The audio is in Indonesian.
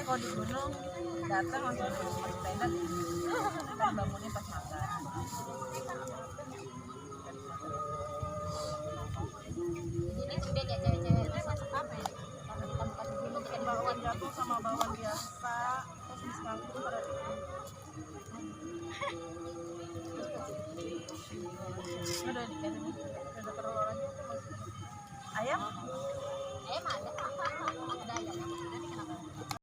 Kalau di gunung datang langsung pakai tenda, kan bangunnya pas makan. Ini udah ya cewek-cewek masak apa ya? Karena kita bukan di gunung, kita di Bakwan hutan. jagung sama bakwan biasa, terus bis kangkung pada udah dikasih, udah terlalu lagi. Ayam Ayam ada.